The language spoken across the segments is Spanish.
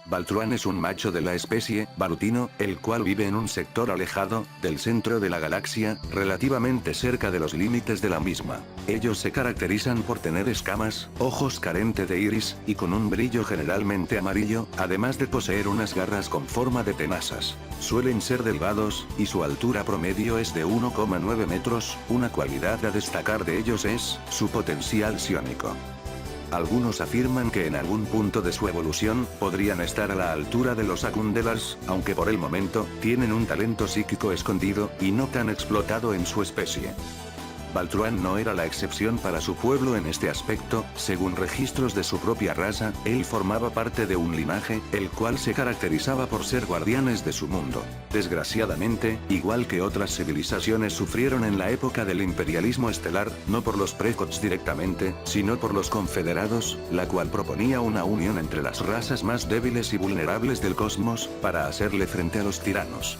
Baltruan es un macho de la especie Barutino, el cual vive en un sector alejado del centro de la galaxia, relativamente cerca de los límites de la misma. Ellos se caracterizan por tener escamas, ojos carentes de iris, y con un brillo generalmente amarillo, además de poseer unas garras con forma de tenazas. Suelen ser delgados, y su altura promedio es de 1,9 metros, una cualidad a destacar de ellos es su potencial psiónico. Algunos afirman que en algún punto de su evolución, podrían estar a la altura de los Acundelars, aunque por el momento, tienen un talento psíquico escondido, y no tan explotado en su especie. Baltruan no era la excepción para su pueblo en este aspecto, según registros de su propia raza, él formaba parte de un linaje, el cual se caracterizaba por ser guardianes de su mundo. Desgraciadamente, igual que otras civilizaciones sufrieron en la época del imperialismo estelar, no por los Precots directamente, sino por los confederados, la cual proponía una unión entre las razas más débiles y vulnerables del cosmos, para hacerle frente a los tiranos.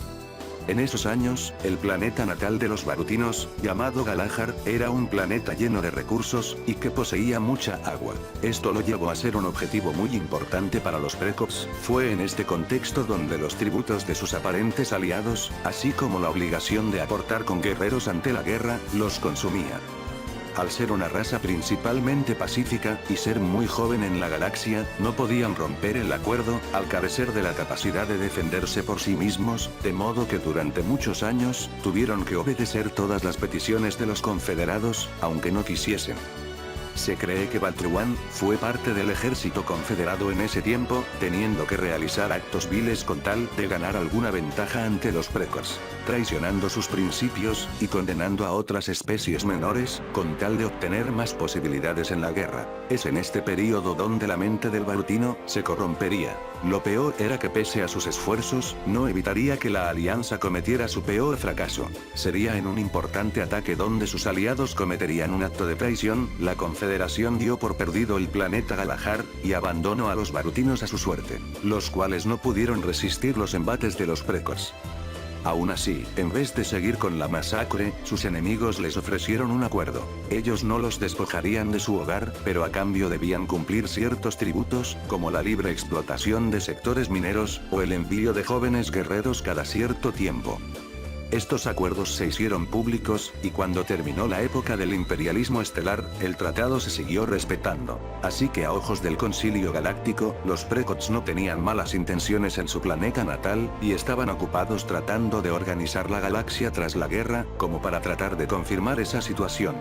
En esos años, el planeta natal de los barutinos, llamado Galahar, era un planeta lleno de recursos, y que poseía mucha agua. Esto lo llevó a ser un objetivo muy importante para los Precops. Fue en este contexto donde los tributos de sus aparentes aliados, así como la obligación de aportar con guerreros ante la guerra, los consumía. Al ser una raza principalmente pacífica, y ser muy joven en la galaxia, no podían romper el acuerdo, al carecer de la capacidad de defenderse por sí mismos, de modo que durante muchos años, tuvieron que obedecer todas las peticiones de los confederados, aunque no quisiesen. Se cree que Baltruan fue parte del ejército confederado en ese tiempo, teniendo que realizar actos viles con tal de ganar alguna ventaja ante los Precots, traicionando sus principios, y condenando a otras especies menores, con tal de obtener más posibilidades en la guerra. Es en este período donde la mente del barutino se corrompería. Lo peor era que pese a sus esfuerzos, no evitaría que la alianza cometiera su peor fracaso. Sería en un importante ataque donde sus aliados cometerían un acto de traición, la Confederación dio por perdido el planeta Galahar, y abandonó a los barutinos a su suerte, los cuales no pudieron resistir los embates de los Precots. Aún así, en vez de seguir con la masacre, sus enemigos les ofrecieron un acuerdo. Ellos no los despojarían de su hogar, pero a cambio debían cumplir ciertos tributos, como la libre explotación de sectores mineros, o el envío de jóvenes guerreros cada cierto tiempo. Estos acuerdos se hicieron públicos, y cuando terminó la época del imperialismo estelar, el tratado se siguió respetando. Así que a ojos del Concilio Galáctico, los Precots no tenían malas intenciones en su planeta natal, y estaban ocupados tratando de organizar la galaxia tras la guerra, como para tratar de confirmar esa situación.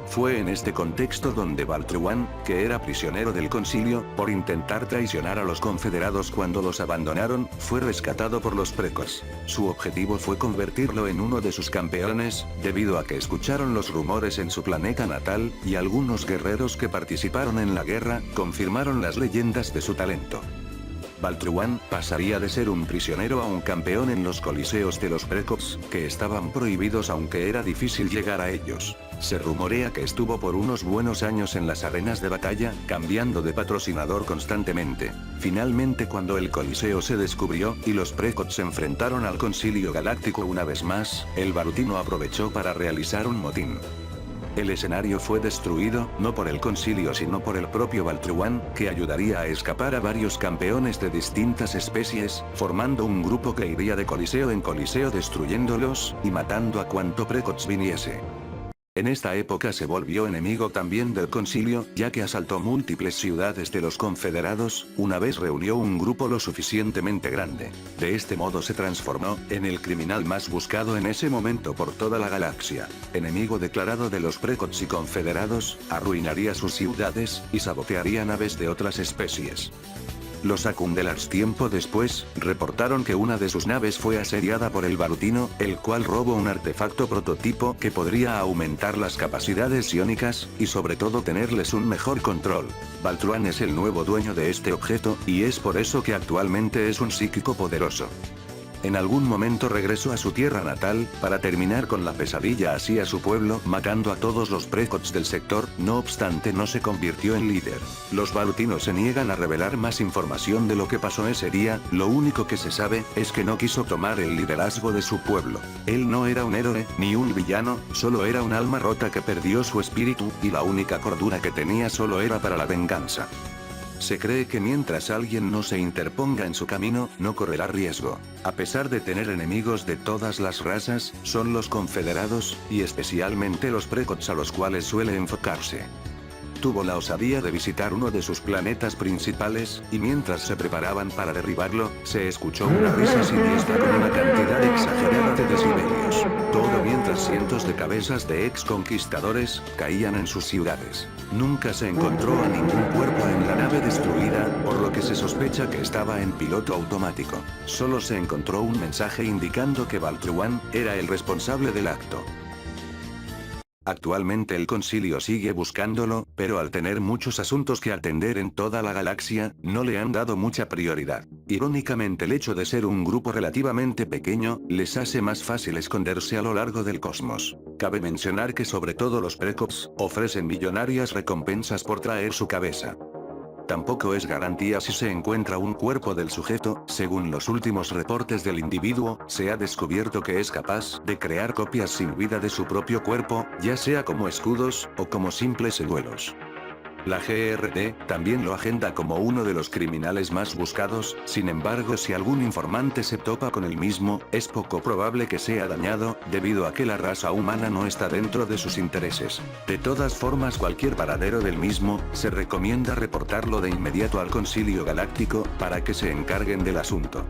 Fue en este contexto donde Baltruan, que era prisionero del concilio, por intentar traicionar a los confederados cuando los abandonaron, fue rescatado por los Precots. Su objetivo fue convertirlo en uno de sus campeones, debido a que escucharon los rumores en su planeta natal, y algunos guerreros que participaron en la guerra, confirmaron las leyendas de su talento. Baltruan pasaría de ser un prisionero a un campeón en los coliseos de los Precops, que estaban prohibidos aunque era difícil llegar a ellos. Se rumorea que estuvo por unos buenos años en las arenas de batalla, cambiando de patrocinador constantemente. Finalmente, cuando el coliseo se descubrió, y los Precots se enfrentaron al Concilio Galáctico una vez más, el barutino aprovechó para realizar un motín. El escenario fue destruido, no por el concilio sino por el propio Baltruan, que ayudaría a escapar a varios campeones de distintas especies, formando un grupo que iría de coliseo en coliseo destruyéndolos, y matando a cuanto Precots viniese. En esta época se volvió enemigo también del concilio, ya que asaltó múltiples ciudades de los confederados, una vez reunió un grupo lo suficientemente grande. De este modo se transformó en el criminal más buscado en ese momento por toda la galaxia. Enemigo declarado de los Precots y confederados, arruinaría sus ciudades, y sabotearía naves de otras especies. Los Acundelars tiempo después, reportaron que una de sus naves fue asediada por el barutino, el cual robó un artefacto prototipo que podría aumentar las capacidades psiónicas, y sobre todo tenerles un mejor control. Baltruan es el nuevo dueño de este objeto, y es por eso que actualmente es un psíquico poderoso. En algún momento regresó a su tierra natal, para terminar con la pesadilla hacia su pueblo, matando a todos los precops del sector, no obstante no se convirtió en líder. Los barutinos se niegan a revelar más información de lo que pasó ese día, lo único que se sabe, es que no quiso tomar el liderazgo de su pueblo. Él no era un héroe, ni un villano, solo era un alma rota que perdió su espíritu, y la única cordura que tenía solo era para la venganza. Se cree que mientras alguien no se interponga en su camino, no correrá riesgo. A pesar de tener enemigos de todas las razas, son los confederados, y especialmente los precots a los cuales suele enfocarse. Tuvo la osadía de visitar uno de sus planetas principales, y mientras se preparaban para derribarlo, se escuchó una risa siniestra con una cantidad exagerada de decibelios. Todo mientras cientos de cabezas de ex conquistadores caían en sus ciudades. Nunca se encontró a ningún cuerpo en la nave destruida, por lo que se sospecha que estaba en piloto automático. Solo se encontró un mensaje indicando que Baltruan era el responsable del acto. Actualmente el concilio sigue buscándolo, pero al tener muchos asuntos que atender en toda la galaxia, no le han dado mucha prioridad. Irónicamente el hecho de ser un grupo relativamente pequeño, les hace más fácil esconderse a lo largo del cosmos. Cabe mencionar que sobre todo los precops, ofrecen millonarias recompensas por traer su cabeza. Tampoco es garantía si se encuentra un cuerpo del sujeto, según los últimos reportes del individuo, se ha descubierto que es capaz de crear copias sin vida de su propio cuerpo, ya sea como escudos, o como simples señuelos. La GRD también lo agenda como uno de los criminales más buscados, sin embargo si algún informante se topa con el mismo, es poco probable que sea dañado, debido a que la raza humana no está dentro de sus intereses. De todas formas cualquier paradero del mismo, se recomienda reportarlo de inmediato al Concilio Galáctico, para que se encarguen del asunto.